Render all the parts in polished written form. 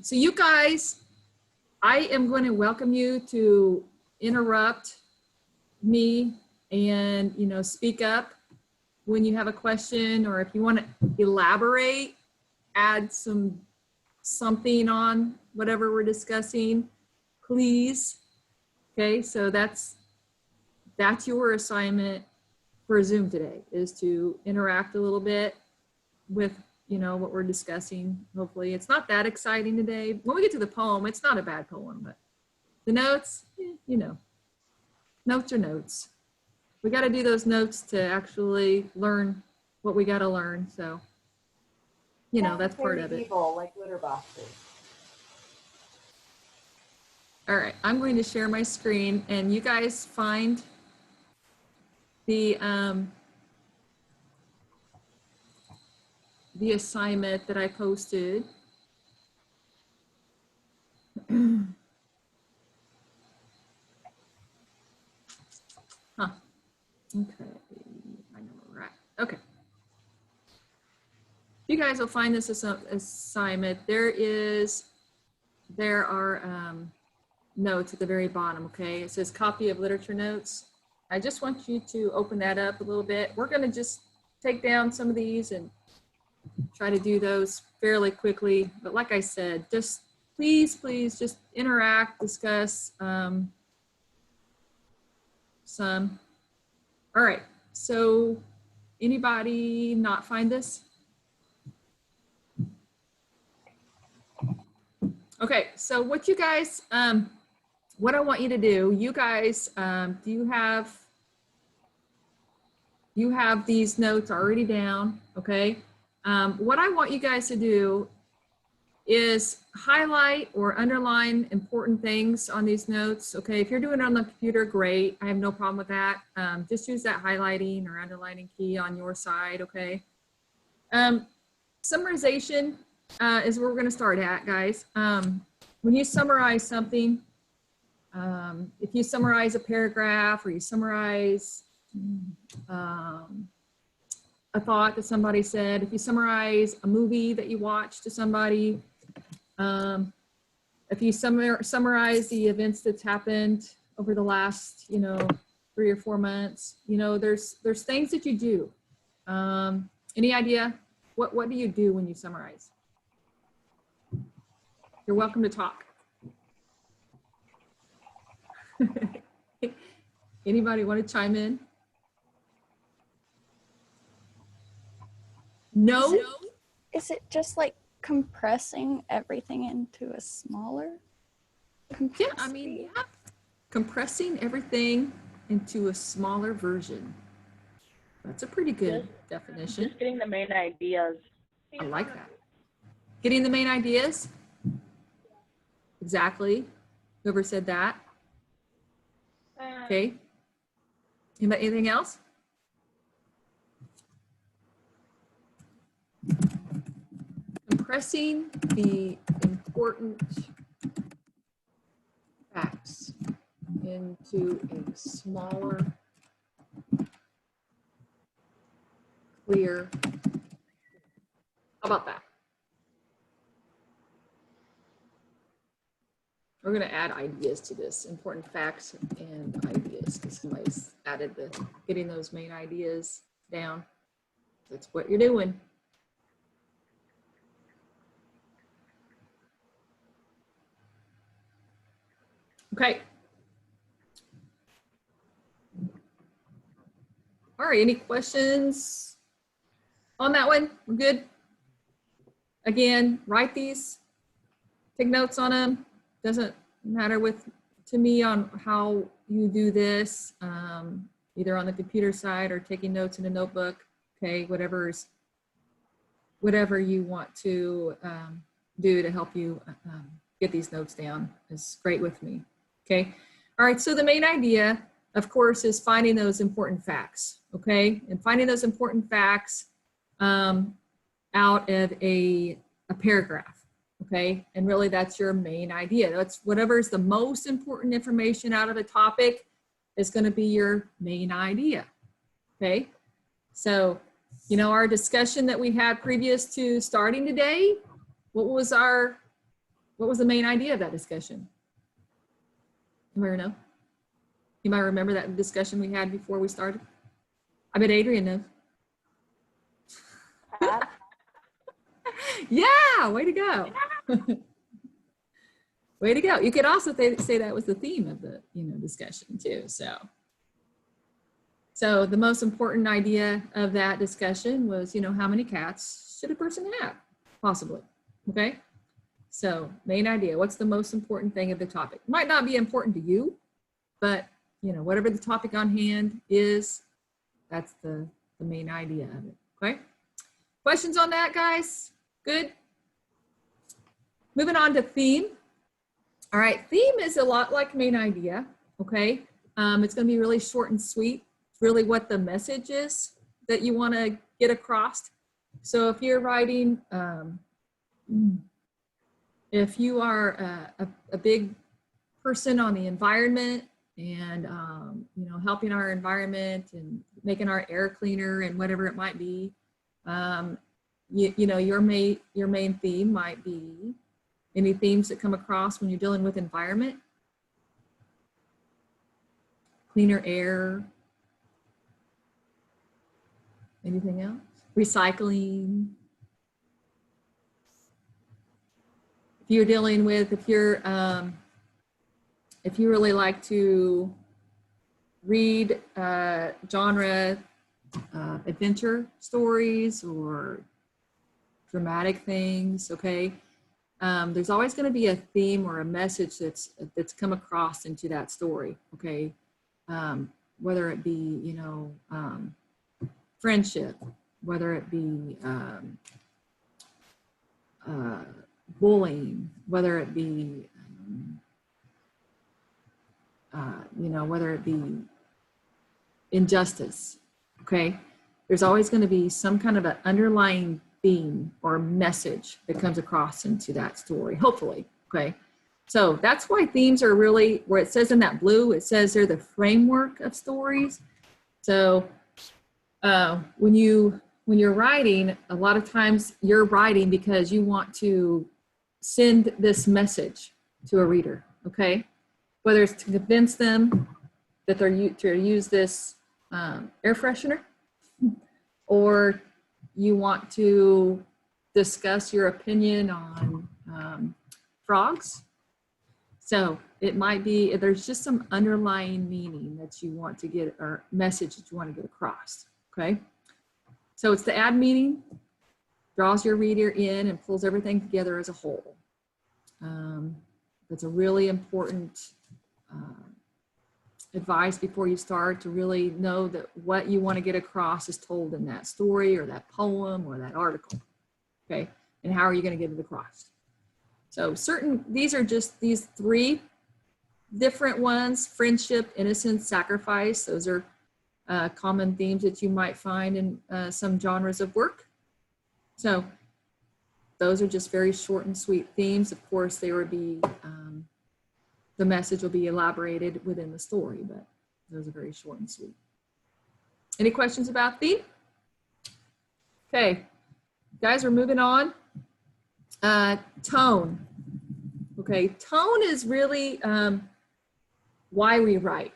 So you guys, I am going to welcome you to interrupt me and, you know, speak up when you have a question, or if you want to elaborate, add something on whatever we're discussing, please. Okay, so that's your assignment for Zoom today, is to interact a little bit with, you know, what we're discussing. Hopefully it's not that exciting today. When we get to the poem, it's not a bad poem, but the notes, you know, notes are notes. We got to do those notes to actually learn what we got to learn. So, you know, that's part of it. Evil, like litter boxes. All right, I'm going to share my screen, and you guys find the assignment that I posted. Huh. Okay, I know we're at. Okay. You guys will find this assignment. There are notes at the very bottom, okay? It says copy of literature notes. I just want you to open that up a little bit. We're gonna just take down some of these and try to do those fairly quickly. But like I said, just please just interact, discuss some. All right, so anybody not find this? Okay, so what you guys, what I want you to do, you guys, do you have these notes already down, okay? What I want you guys to do is highlight or underline important things on these notes, okay? If you're doing it on the computer, great. I have no problem with that. Just use that highlighting or underlining key on your side, okay? Summarization is where we're gonna start at, guys. When you summarize something, if you summarize a paragraph or you summarize a thought that somebody said, if you summarize a movie that you watched to somebody, if you summarize the events that's happened over the last, you know, 3 or 4 months, you know, there's things that you do. Any idea? What do you do when you summarize? You're welcome to talk. Anybody want to chime in? No? Is it just like compressing everything into a smaller? Yeah, I mean, yeah. Compressing everything into a smaller version. That's a pretty good definition. Just getting the main ideas. I like that. Getting the main ideas? Exactly. Whoever said that. Okay. Anything else? Compressing the important facts into a smaller, clear. How about that? We're going to add ideas to this, important facts and ideas, because somebody's added getting those main ideas down. That's what you're doing. Okay. All right, any questions on that one? We're good? Again, write these, take notes on them. Doesn't matter to me on how you do this, either on the computer side or taking notes in a notebook, okay, whatever you want to do to help you get these notes down is great with me, okay? All right, so the main idea, of course, is finding those important facts, okay? And finding those important facts out of a paragraph. Okay, and really that's your main idea. That's whatever is the most important information out of a topic is going to be your main idea. Okay, so, you know, our discussion that we had previous to starting today, what was what was the main idea of that discussion? Anybody know? You might remember that discussion we had before we started. I bet Adrian knows. Yeah, way to go. Way to go. You could also say that was the theme of the discussion too. So the most important idea of that discussion was, how many cats should a person have, possibly, okay? So main idea, what's the most important thing of the topic? Might not be important to you, but whatever the topic on hand is, that's the main idea of it, okay? Questions on that, guys? Good? Moving on to theme. All right, theme is a lot like main idea, okay? It's gonna be really short and sweet. It's really what the message is that you wanna get across. So if you're writing, if you are a big person on the environment and helping our environment and making our air cleaner and whatever it might be, your main theme might be any themes that come across when you're dealing with environment, cleaner air, anything else, recycling. If you're dealing with, if you really like to read genre adventure stories or dramatic things, okay? There's always going to be a theme or a message that's come across into that story, okay? Whether it be, friendship, whether it be bullying, whether it be, whether it be injustice, okay? There's always going to be some kind of an underlying theme or message that comes across into that story, hopefully, okay? So that's why themes are really, where it says in that blue, it says they're the framework of stories. So when you're writing, a lot of times you're writing because you want to send this message to a reader, okay? Whether it's to convince them that to use this air freshener, or you want to discuss your opinion on frogs. So it might be, there's just some underlying meaning that you want to get, or message that you want to get across, okay? So it's the add meaning, draws your reader in and pulls everything together as a whole. That's a really important advice before you start, to really know that what you want to get across is told in that story or that poem or that article, okay? And how are you going to get it across? So these are just these three different ones: friendship, innocence, sacrifice. Those are common themes that you might find in some genres of work. So those are just very short and sweet themes. Of course, they would be, the message will be elaborated within the story, but those are very short and sweet. Any questions about theme? Okay, guys, we're moving on. Tone. Okay, tone is really why we write,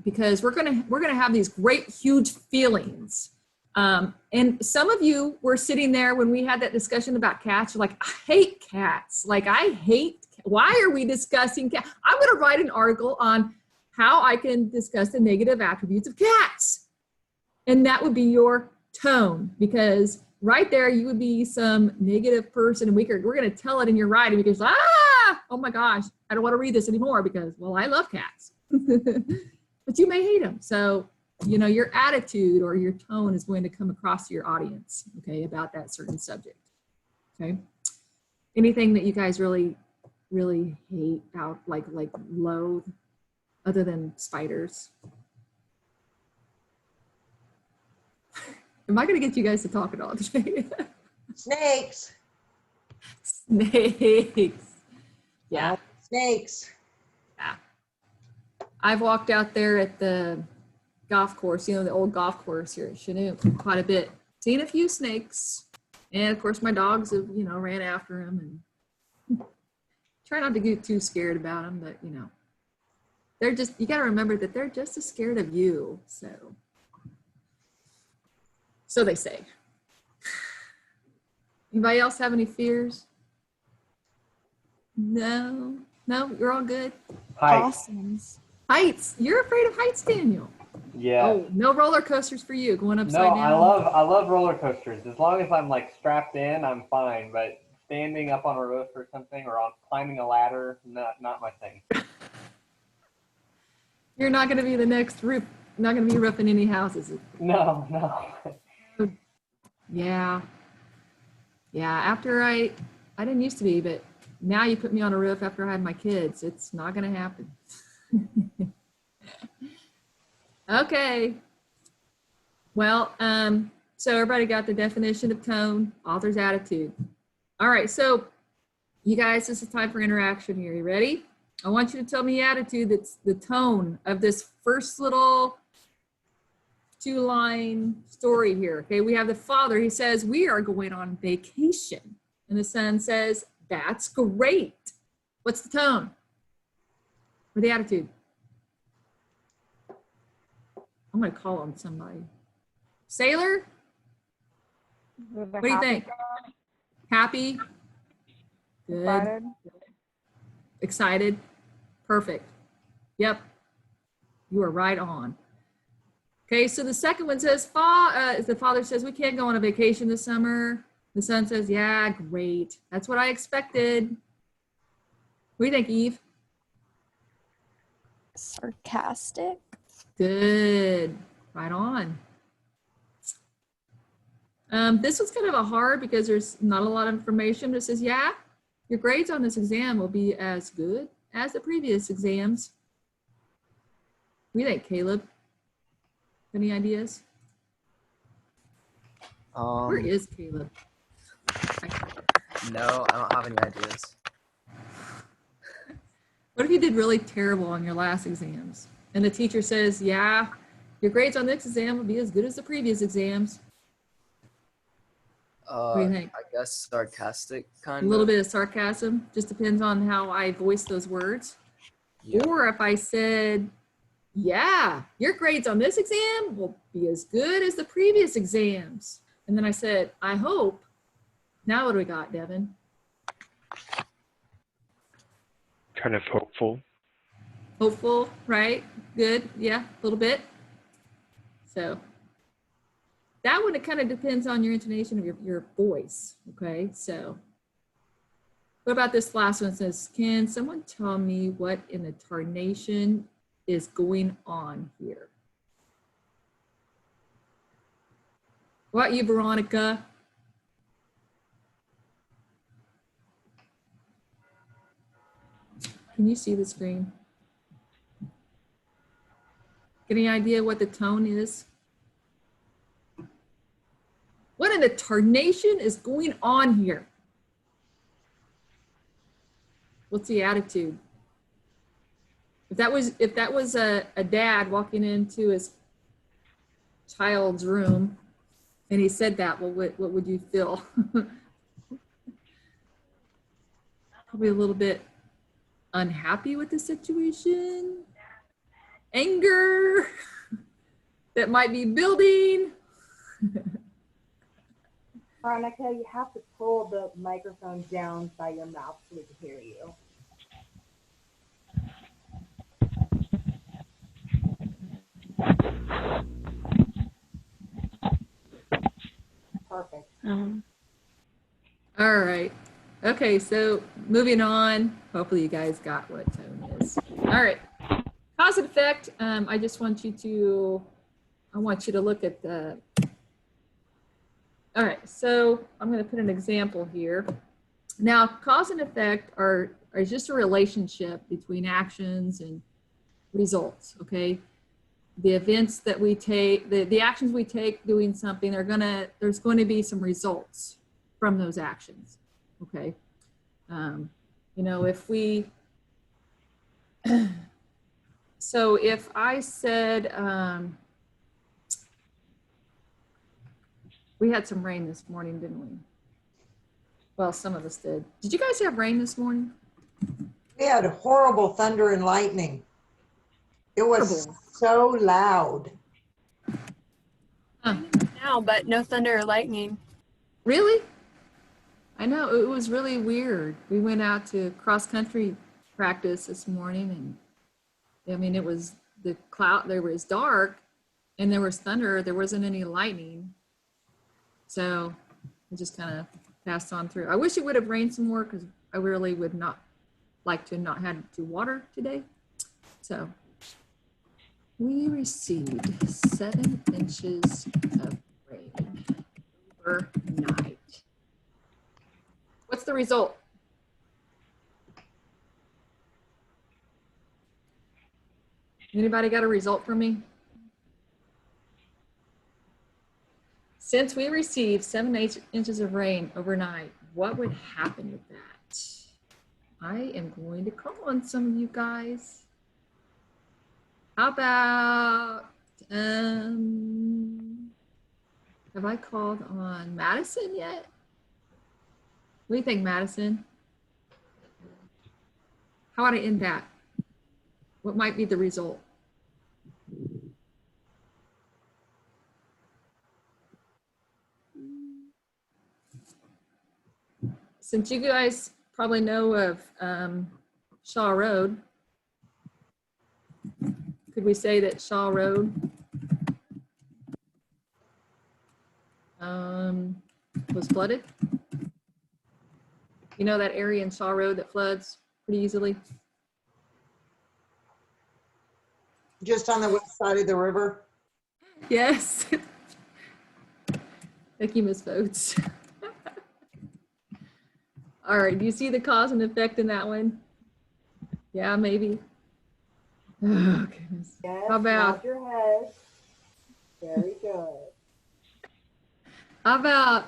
because we're gonna have these great huge feelings, and some of you were sitting there when we had that discussion about cats. You're like, I hate cats. Like, I hate. Why are we discussing cats? I'm going to write an article on how I can discuss the negative attributes of cats, and that would be your tone, because right there you would be some negative person, and we're going to tell it in your writing because, oh my gosh, I don't want to read this anymore because, well, I love cats. But you may hate them. So, your attitude or your tone is going to come across to your audience, okay, about that certain subject, okay? Anything that you guys really hate, out, like loathe, other than spiders? Am I going to get you guys to talk at all today? Snakes. Snakes. Yeah. Snakes. Yeah. I've walked out there at the golf course, the old golf course here at Chinook, quite a bit. Seen a few snakes. And of course my dogs have, ran after them. And try not to get too scared about them, but you know, they're just, you got to remember that they're just as scared of you. So they say. Anybody else have any fears? No, you're all good. Possums. Heights. You're afraid of heights, Daniel. Yeah. Oh, no roller coasters for you. Going upside No, down. I love roller coasters. As long as I'm like strapped in, I'm fine. But standing up on a roof or something, or on climbing a ladder, not my thing. You're not going to be the next roof. Not going to be roofing any houses. No. Yeah. After I didn't used to be, but now you put me on a roof after I had my kids. It's not going to happen. Okay. Well, so everybody got the definition of tone, author's attitude. All right. So you guys, this is time for interaction here. You ready? I want you to tell me the attitude that's the tone of this first little 2-line story here. Okay, we have the father. He says, we are going on vacation. And the son says, that's great. What's the tone or the attitude? I'm going to call on somebody. Sailor? What do you think? Happy? Good. Excited. Excited? Perfect. Yep. You are right on. Okay, so the second one says, the father says, we can't go on a vacation this summer. The son says, yeah, great. That's what I expected. What do you think, Eve? Sarcastic. Good. Right on. This one's kind of a hard because there's not a lot of information. It says, yeah, your grades on this exam will be as good as the previous exams. What do you think, Caleb? Any ideas? Where is Caleb? No, I don't have any ideas. What if you did really terrible on your last exams and the teacher says, yeah, your grades on this exam will be as good as the previous exams? What do you think? I guess sarcastic kind A of. little bit of sarcasm, just depends on how I voice those words. Yeah. Or if I said, yeah, your grades on this exam will be as good as the previous exams. And then I said, I hope. Now what do we got, Devin? Kind of hopeful. Hopeful, right? Good, yeah, a little bit. So that one, it kind of depends on your intonation of your voice, okay? So what about this last one? It says, can someone tell me what in the tarnation is going on here? What about you, Veronica? Can you see the screen? Any idea what the tone is? What in the tarnation is going on here? What's the attitude? If that was a dad walking into his child's room and he said that, well, what would you feel? Probably a little bit unhappy with the situation, anger that might be building. Veronica, you have to pull the microphone down by your mouth so we can hear you. Perfect. All right. Okay, so moving on. Hopefully you guys got what tone is. All right. Cause and effect. I just want you to, look at the, all right, so I'm going to put an example here. Now, cause and effect are just a relationship between actions and results, okay? The events that we take, the actions we take doing something, there's going to be some results from those actions, okay? You know, if we, so if I said, we had some rain this morning, didn't we? Well, some of us did. Did you guys have rain this morning? We had horrible thunder and lightning. It was Horrible. so loud. Huh. Now, but no thunder or lightning. Really? I know, it was really weird. We went out to cross-country practice this morning, and I mean, it was the cloud, there was dark, and there was thunder. There wasn't any lightning. So it just kind of passed on through. I wish it would have rained some more, because I really would not like to not have to water today. So we received 7 inches of rain overnight. What's the result? Anybody got a result for me? Since we received 7 inches of rain overnight, what would happen with that? I am going to call on some of you guys. How about, have I called on Madison yet? What do you think, Madison? How about I end that? What might be the result? Since you guys probably know of Shaw Road, could we say that Shaw Road was flooded? You know that area in Shaw Road that floods pretty easily? Just on the west side of the river. Yes. Thank you, Ms. Boats. All right, do you see the cause and effect in that one? Yeah, maybe. Oh, goodness. Yes, How about, nod your head. Very good. how about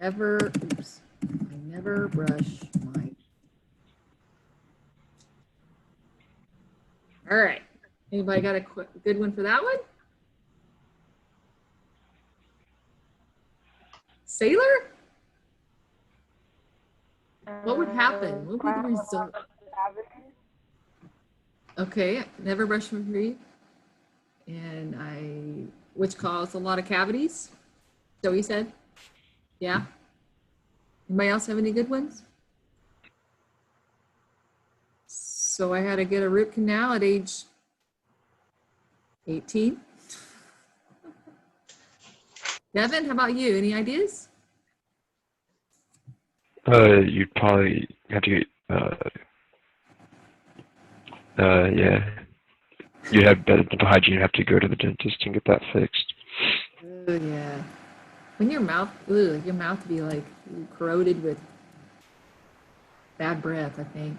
I never brush my. All right, anybody got a good one for that one? Sailor? What would happen? What would be the result? Okay, never brush my teeth. And which caused a lot of cavities. So he said, yeah. Anybody else have any good ones? So I had to get a root canal at age 18. Devin, how about you? Any ideas? You'd probably have to get, yeah. You have better dental hygiene. You have to go to the dentist and get that fixed. Oh, yeah. When your mouth would be like corroded with bad breath, I think.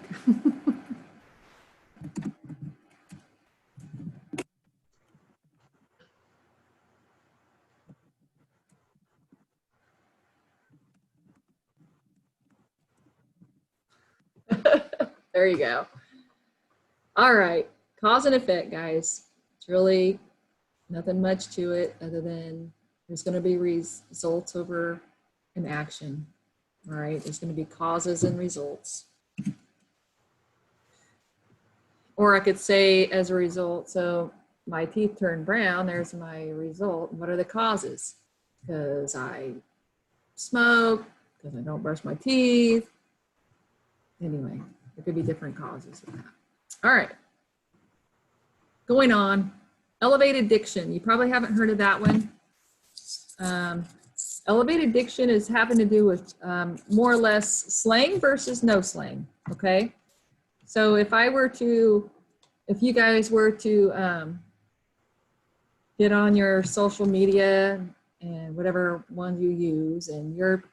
There you go. All right, cause and effect, guys. It's really nothing much to it other than there's going to be results over an action. All right, there's going to be causes and results. Or I could say as a result, so my teeth turn brown, there's my result. What are the causes? Because I smoke, because I don't brush my teeth. Anyway, there could be different causes of that. All right. Going on, elevated diction. You probably haven't heard of that one. Elevated diction is having to do with more or less slang versus no slang, okay? So if you guys were to get on your social media and whatever one you use, and you're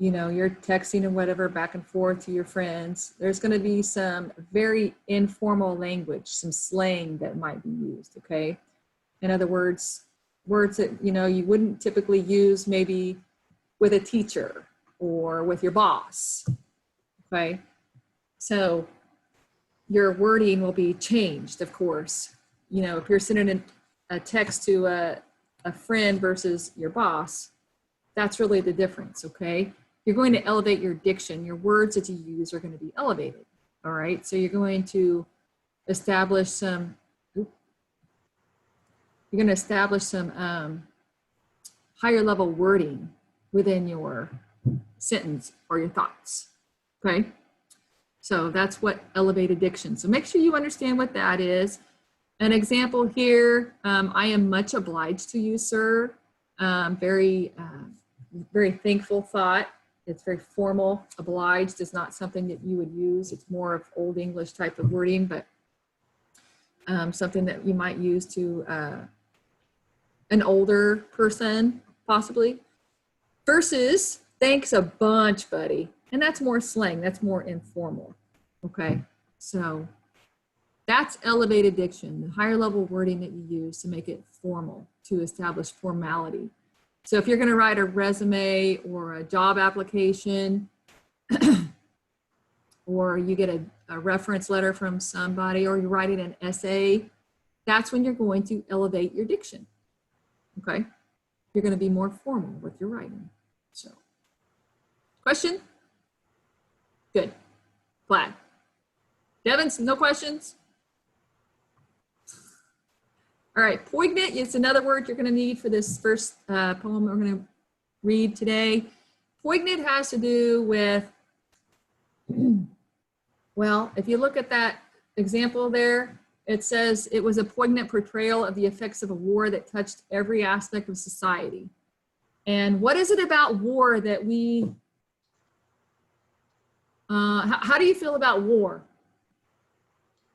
texting and whatever back and forth to your friends, there's going to be some very informal language, some slang that might be used, okay? In other words that, you wouldn't typically use maybe with a teacher or with your boss, okay? So your wording will be changed, of course. If you're sending a text to a friend versus your boss, that's really the difference, okay? you're going to elevate your diction. Your words that you use are going to be elevated. All right. So you're going to establish some, higher level wording within your sentence or your thoughts. Okay. So that's what elevated diction. So make sure you understand what that is. An example here, I am much obliged to you, sir. Very thankful thought. It's very formal. Obliged is not something that you would use. It's more of Old English type of wording, but something that you might use to an older person, possibly. Versus, thanks a bunch, buddy. And that's more slang. That's more informal. Okay. So that's elevated diction, the higher level wording that you use to make it formal, to establish formality. So if you're going to write a resume or a job application, or you get a reference letter from somebody, or you're writing an essay, that's when you're going to elevate your diction. Okay. You're going to be more formal with your writing. So, question? Good. Glad. Devin, no questions? All right, poignant is another word you're going to need for this first poem we're going to read today. Poignant has to do with, well, if you look at that example there, it says it was a poignant portrayal of the effects of a war that touched every aspect of society. And what is it about war that we, how do you feel about war?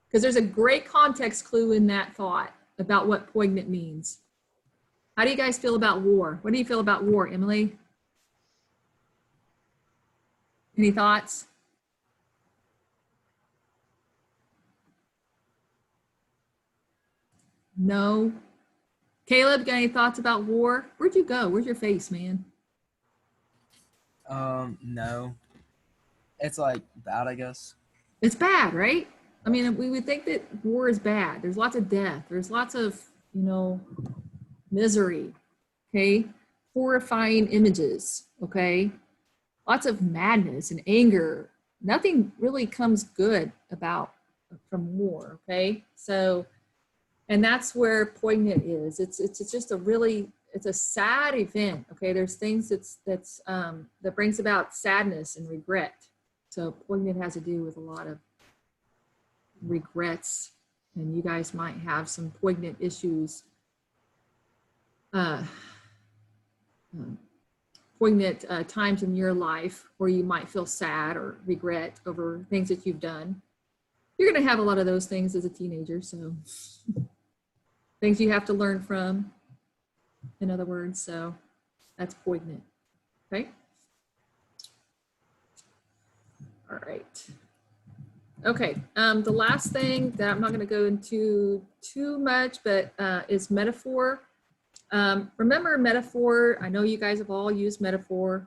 Because there's a great context clue in that thought about what poignant means. How do you guys feel about war? What do you feel about war, Emily? Any thoughts? No. Caleb, got any thoughts about war? Where'd you go? Where's your face, man? No. It's like bad, I guess. It's bad, right? I mean, we would think that war is bad. There's lots of death. There's lots of, misery, okay? Horrifying images, okay? Lots of madness and anger. Nothing really comes good from war, okay? So, and that's where poignant is. It's just it's a sad event, okay? There's things that brings about sadness and regret. So poignant has to do with a lot of regrets, and you guys might have some poignant issues, poignant times in your life where you might feel sad or regret over things that you've done. You're going to have a lot of those things as a teenager, so things you have to learn from, in other words. So that's poignant. Okay. All right. Okay, the last thing that I'm not going to go into too much, but is metaphor. Remember metaphor, I know you guys have all used metaphor.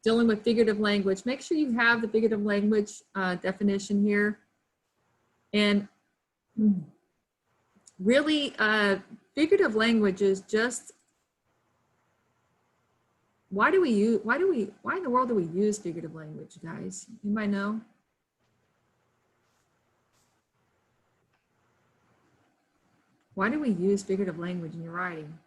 Dealing with figurative language, make sure you have the figurative language definition here. And really, figurative language is just, why in the world do we use figurative language, guys? Anybody know? Why do we use figurative language in your writing?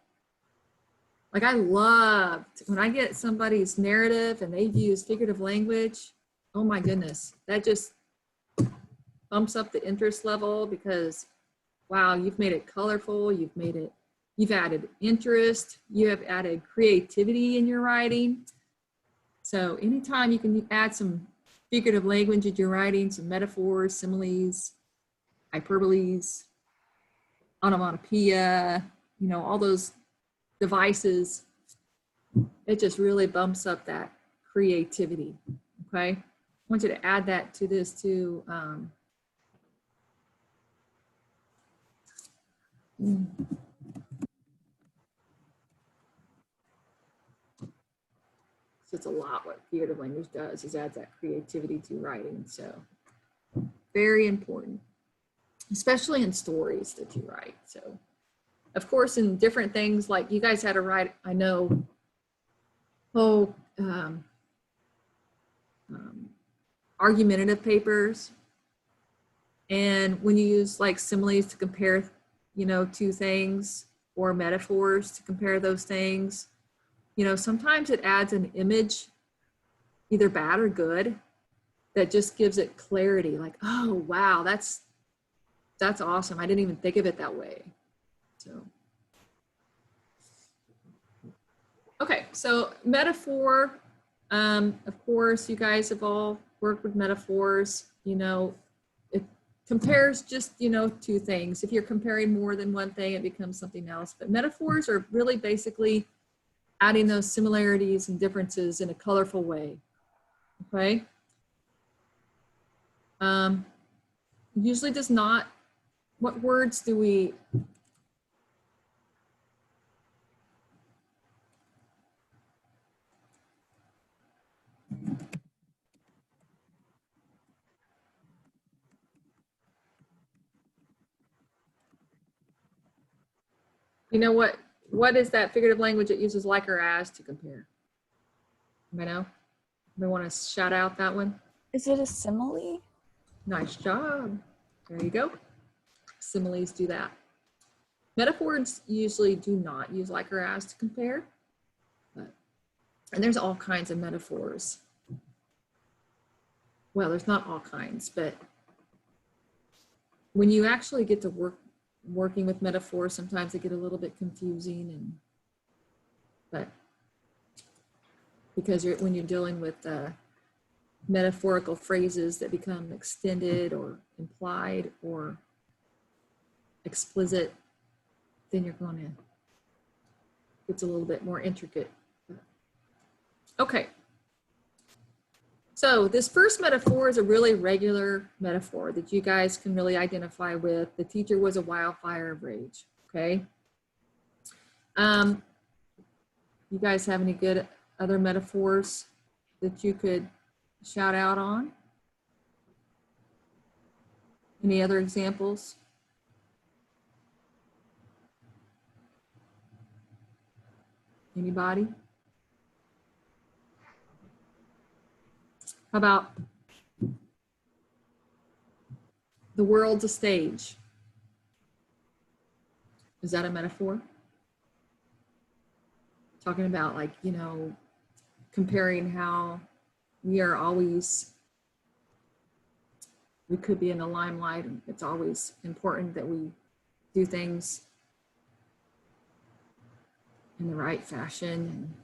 Like, I love when I get somebody's narrative and they use figurative language. Oh my goodness, that just bumps up the interest level, because wow, you've made it colorful, you've added interest, you have added creativity in your writing. So anytime you can add some figurative language in your writing, some metaphors, similes, hyperboles, onomatopoeia, all those devices, it just really bumps up that creativity, okay? I want you to add that to this too. So it's a lot what figurative language does, is adds that creativity to writing. So very important, especially in stories that you write. So of course, in different things, like you guys had to write, I know, argumentative papers. And when you use like similes to compare, you know, two things, or metaphors to compare those things, you know, sometimes it adds an image, either bad or good, that just gives it clarity. Like, oh, wow, that's awesome. I didn't even think of it that way. So, okay, so metaphor, of course, you guys have all worked with metaphors. You know, it compares just, you know, two things. If you're comparing more than one thing, it becomes something else. But metaphors are really basically adding those similarities and differences in a colorful way, okay? Usually does not, what words do we, you know, what is that figurative language that uses like or as to compare? You know, we want to shout out that one. Is it a simile? Nice job. There you go. Similes do that. Metaphors usually do not use like or as to compare, and there's all kinds of metaphors. Well, there's not all kinds, but when you actually get to working with metaphors, sometimes they get a little bit confusing, but because when you're dealing with metaphorical phrases that become extended or implied or explicit, then you're going to, it's a little bit more intricate. Okay. So this first metaphor is a really regular metaphor that you guys can really identify with. The teacher was a wildfire of rage, okay? You guys have any good other metaphors that you could shout out on? Any other examples? Anybody? How about the world's a stage? Is that a metaphor? Talking about, like, you know, comparing how we are always, we could be in the limelight, and it's always important that we do things in the right fashion.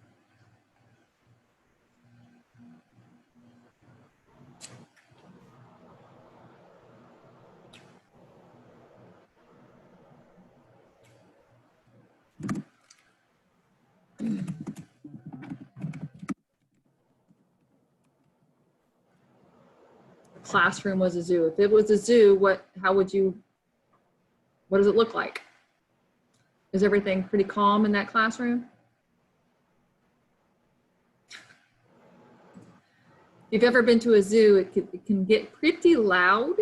Classroom was a zoo. If it was a zoo, what does it look like? Is everything pretty calm in that classroom? If you've ever been to a zoo, it can get pretty loud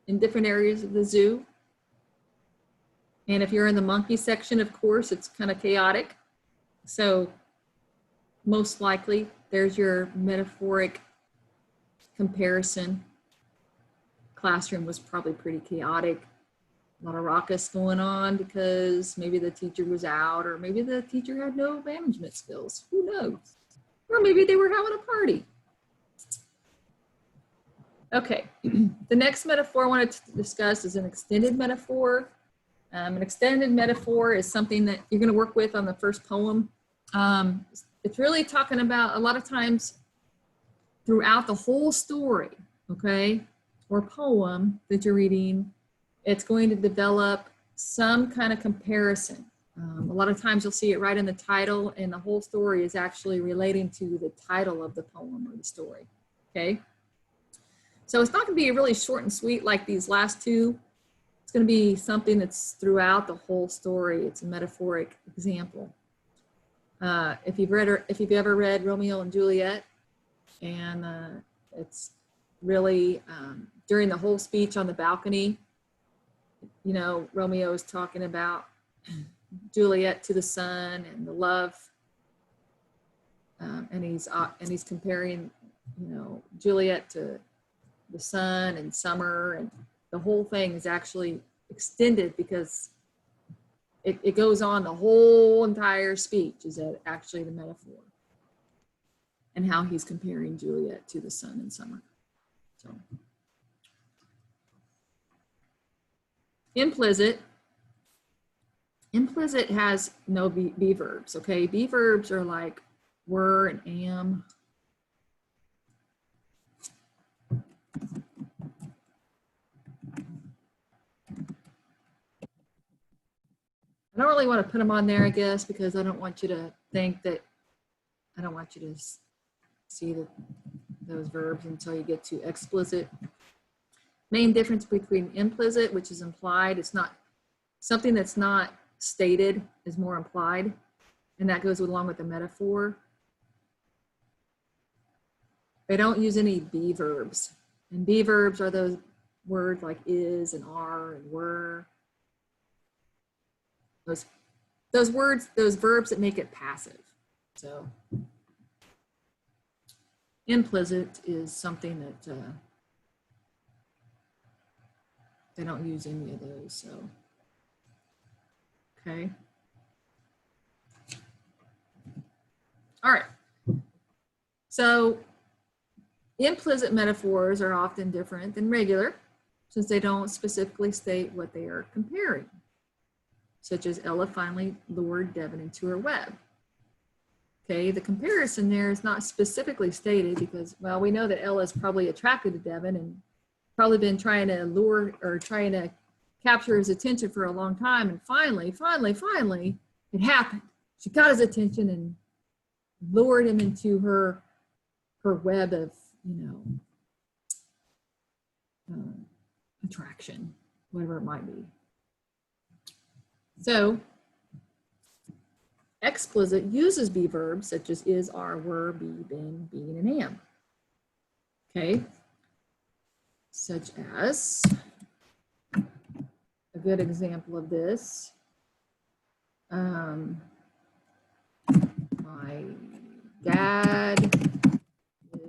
in different areas of the zoo. And if you're in the monkey section, of course, it's kind of chaotic. So most likely there's your metaphoric comparison. Classroom was probably pretty chaotic. A lot of ruckus going on because maybe the teacher was out, or maybe the teacher had no management skills. Who knows? Or maybe they were having a party. Okay, the next metaphor I wanted to discuss is an extended metaphor. An extended metaphor is something that you're going to work with on the first poem. It's really talking about, a lot of times throughout the whole story, okay, or poem that you're reading, it's going to develop some kind of comparison. A lot of times you'll see it right in the title, and the whole story is actually relating to the title of the poem or the story, okay? So it's not going to be really short and sweet like these last two. It's going to be something that's throughout the whole story. It's a metaphoric example. If you've ever read Romeo and Juliet, and it's really during the whole speech on the balcony, you know, Romeo is talking about Juliet to the sun and the love, and he's comparing, you know, Juliet to the sun and summer, and the whole thing is actually extended because it goes on the whole entire speech is actually the metaphor and how he's comparing Juliet to the sun and summer. So implicit has no be verbs, okay? Be verbs are like were and am. I don't really want to put them on there, I guess, because I don't want you to think that, I don't want you to see those verbs until you get to explicit. Main difference between implicit, which is implied, it's not something that's not stated is more implied, and that goes along with the metaphor. They don't use any be verbs, and be verbs are those words like is and are and were. Those words, those verbs that make it passive. So implicit is something that they don't use any of those. So, okay. All right. So implicit metaphors are often different than regular since they don't specifically state what they are comparing, such as Ella finally lured Devin into her web. Okay, the comparison there is not specifically stated because, well, we know that Ella is probably attracted to Devin and probably been trying to lure or trying to capture his attention for a long time. And finally, it happened. She got his attention and lured him into her web of, you know, attraction, whatever it might be. So explicit uses be verbs such as is, are, were, be, been, being, and am. Okay, such as a good example of this. My dad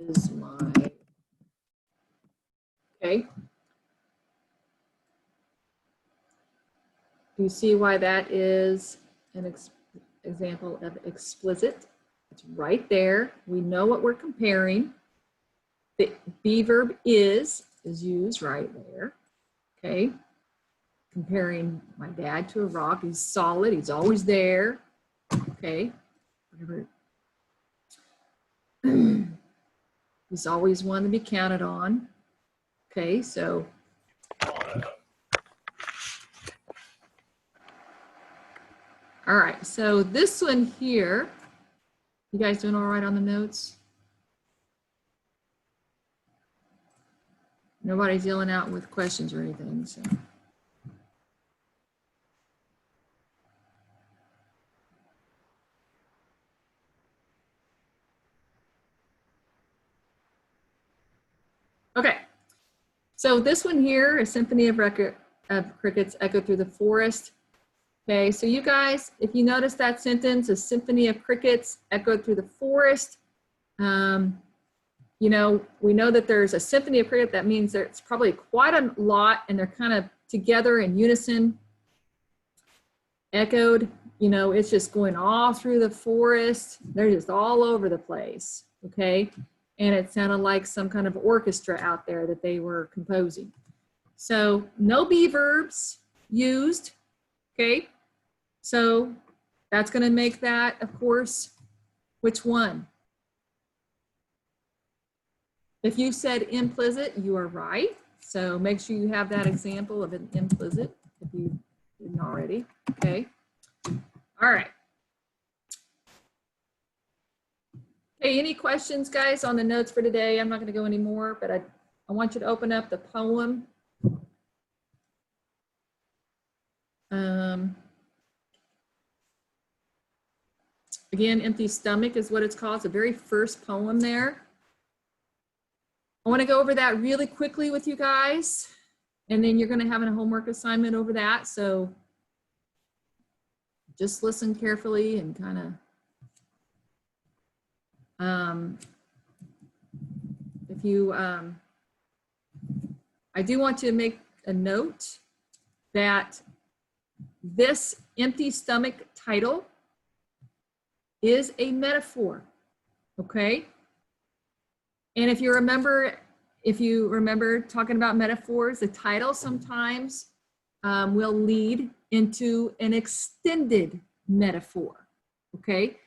is my, okay. Do you see why that is an example of explicit? It's right there. We know what we're comparing. The be verb is used right there. Okay. Comparing my dad to a rock. He's solid. He's always there. Okay. Whatever. He's always one to be counted on. Okay. So all right, so this one here, you guys doing all right on the notes? Nobody's yelling out with questions or anything, so. Okay, so this one here, a symphony of crickets echoed through the forest. Okay, so you guys, if you notice that sentence, a symphony of crickets echoed through the forest, you know, we know that there's a symphony of cricket. That means there's probably quite a lot and they're kind of together in unison, echoed, you know, it's just going all through the forest. They're just all over the place, okay? And it sounded like some kind of orchestra out there that they were composing. So no be verbs used, okay? So that's going to make that, of course, which one? If you said implicit, you are right. So make sure you have that example of an implicit if you didn't already, okay? All right. Okay, any questions, guys, on the notes for today? I'm not going to go anymore, but I want you to open up the poem. Again, Empty Stomach is what it's called. It's the very first poem there. I want to go over that really quickly with you guys, and then you're going to have a homework assignment over that. So just listen carefully and kind of if you, I do want to make a note that this empty stomach title is a metaphor, okay? And if you remember talking about metaphors, the title sometimes will lead into an extended metaphor, okay?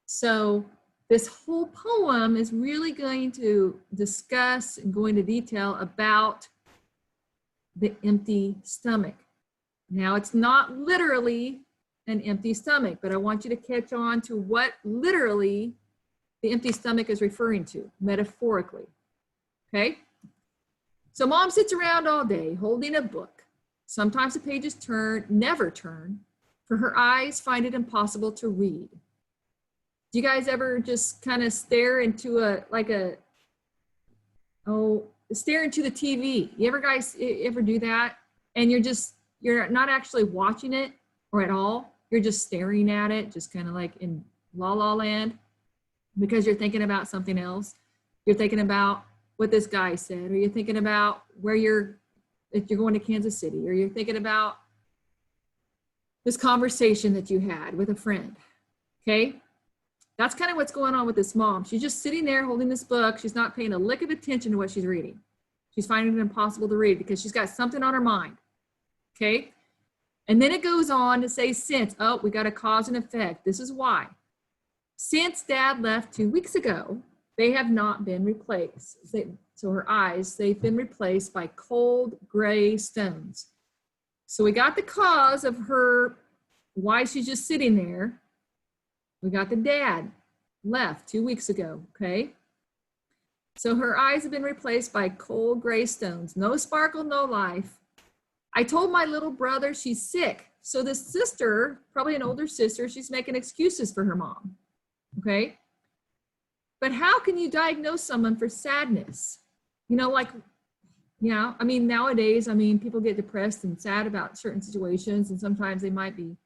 So this whole poem is really going to discuss and go into detail about the empty stomach. Now, it's not literally an empty stomach, but I want you to catch on to what literally the empty stomach is referring to, metaphorically, okay? So mom sits around all day holding a book. Sometimes the pages never turn, for her eyes find it impossible to read. Do you guys ever just kind of stare into stare into the TV? You ever do that? And you're not actually watching it or at all. You're just staring at it, just kind of like in La La Land, because you're thinking about something else. You're thinking about what this guy said, or you're thinking about if you're going to Kansas City, or you're thinking about this conversation that you had with a friend, okay? That's kind of what's going on with this mom. She's just sitting there holding this book. She's not paying a lick of attention to what she's reading. She's finding it impossible to read because she's got something on her mind, okay? And then it goes on to say since, oh, we got a cause and effect. This is why. Since Dad left 2 weeks ago, they have not been replaced. So her eyes, they've been replaced by cold gray stones. So we got the cause of why she's just sitting there. We got the dad left 2 weeks ago, okay? So her eyes have been replaced by cold gray stones. No sparkle, no life. I told my little brother she's sick. So this sister, probably an older sister, she's making excuses for her mom, okay? But how can you diagnose someone for sadness? Nowadays, people get depressed and sad about certain situations, and sometimes they might be,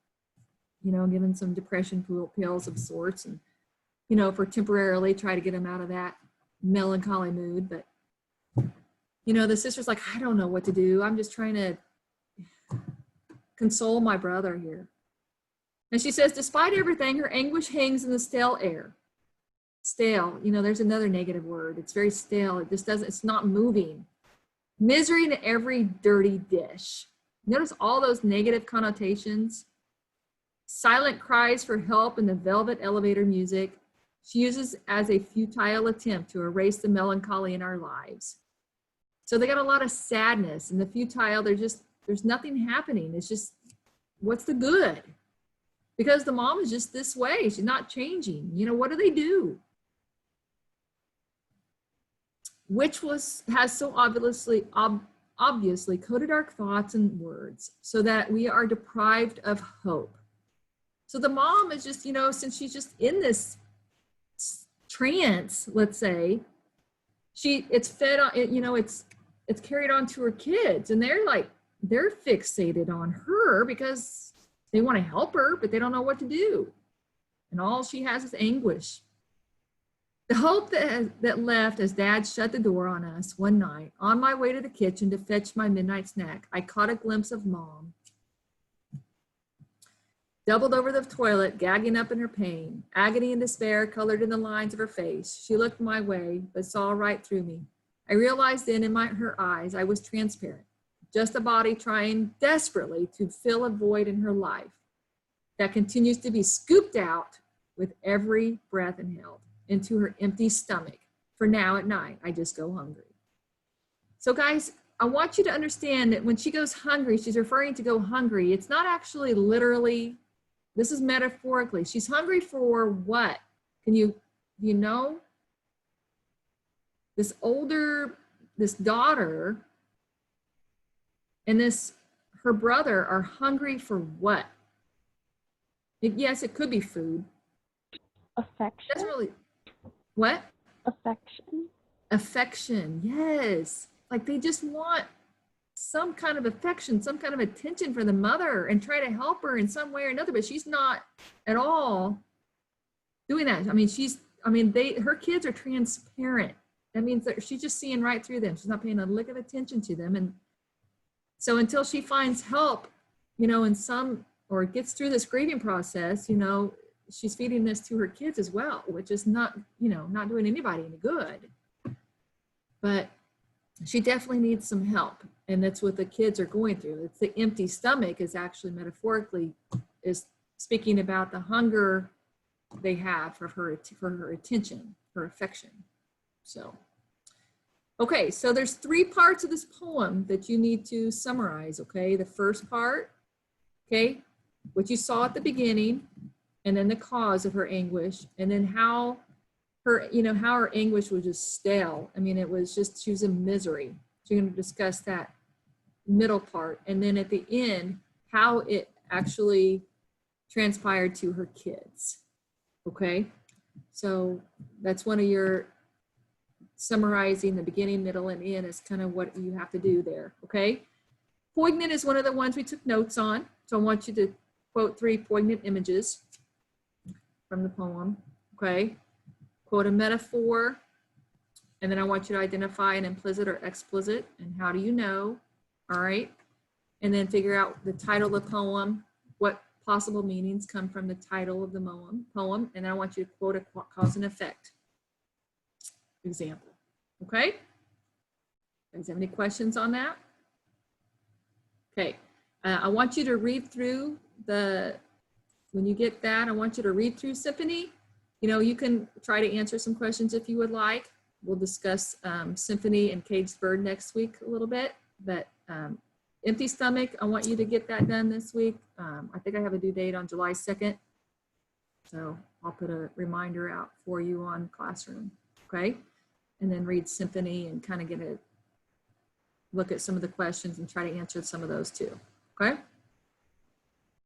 given some depression pills of sorts, and, for temporarily try to get them out of that melancholy mood. But, the sister's like, I don't know what to do. I'm just trying to console my brother here. And she says, despite everything, her anguish hangs in the stale air. Stale, there's another negative word. It's very stale. It's not moving. Misery in every dirty dish. Notice all those negative connotations. Silent cries for help in the velvet elevator music she uses as a futile attempt to erase the melancholy in our lives. So they got a lot of sadness, and the futile, there's nothing happening. It's just, what's the good? Because the mom is just this way. She's not changing. What do they do? Which has so obviously coded our thoughts and words so that we are deprived of hope. So the mom is just, since she's just in this trance, let's say, it's fed on, it's carried on to her kids, and they're fixated on her because they want to help her, but they don't know what to do. And all she has is anguish. The hope that left as Dad shut the door on us one night, on my way to the kitchen to fetch my midnight snack, I caught a glimpse of Mom, doubled over the toilet, gagging up in her pain. Agony and despair colored in the lines of her face. She looked my way, but saw right through me. I realized then in her eyes I was transparent, just a body trying desperately to fill a void in her life that continues to be scooped out with every breath inhaled into her empty stomach. For now at night, I just go hungry. So guys, I want you to understand that when she goes hungry, she's referring to go hungry. It's not actually literally, this is metaphorically. She's hungry for what? Do you know? This daughter and her brother are hungry for what? Yes, it could be food. Affection. That's really, what? Affection. Affection, yes. Like they just want some kind of affection, some kind of attention for the mother and try to help her in some way or another, but she's not at all doing that. Her kids are transparent. that means that she's just seeing right through them. She's not paying a lick of attention to them. And so until she finds help, you know, in some, or gets through this grieving process, you know, she's feeding this to her kids as well, which is not, you know, not doing anybody any good. But she definitely needs some help. And that's what the kids are going through. It's the empty stomach is actually metaphorically is speaking about the hunger they have for her attention, her affection. So, okay, so there's 3 parts of this poem that you need to summarize, okay? The first part, okay, what you saw at the beginning, and then the cause of her anguish, and then how her, you know, how her anguish was just stale. I mean, it was just, she was in misery. So you're going to discuss that middle part. And then at the end, how it actually transpired to her kids. Okay. So that's one of your summarizing the beginning, middle, and end is kind of what you have to do there. Okay. Poignant is one of the ones we took notes on. So I want you to quote 3 poignant images from the poem. Okay. Quote a metaphor, and then I want you to identify an implicit or explicit, and how do you know? All right, and then figure out the title of the poem, what possible meanings come from the title of the poem, and then I want you to quote a cause and effect example. Okay, guys have any questions on that? Okay, I want you to read through when you get that, I want you to read through Symphony. You know, you can try to answer some questions if you would like. We'll discuss Symphony and Caged Bird next week a little bit, but Empty Stomach, I want you to get that done this week. I think I have a due date on July 2nd. So I'll put a reminder out for you on Classroom, okay? And then read Symphony and kind of get a look at some of the questions and try to answer some of those too, okay?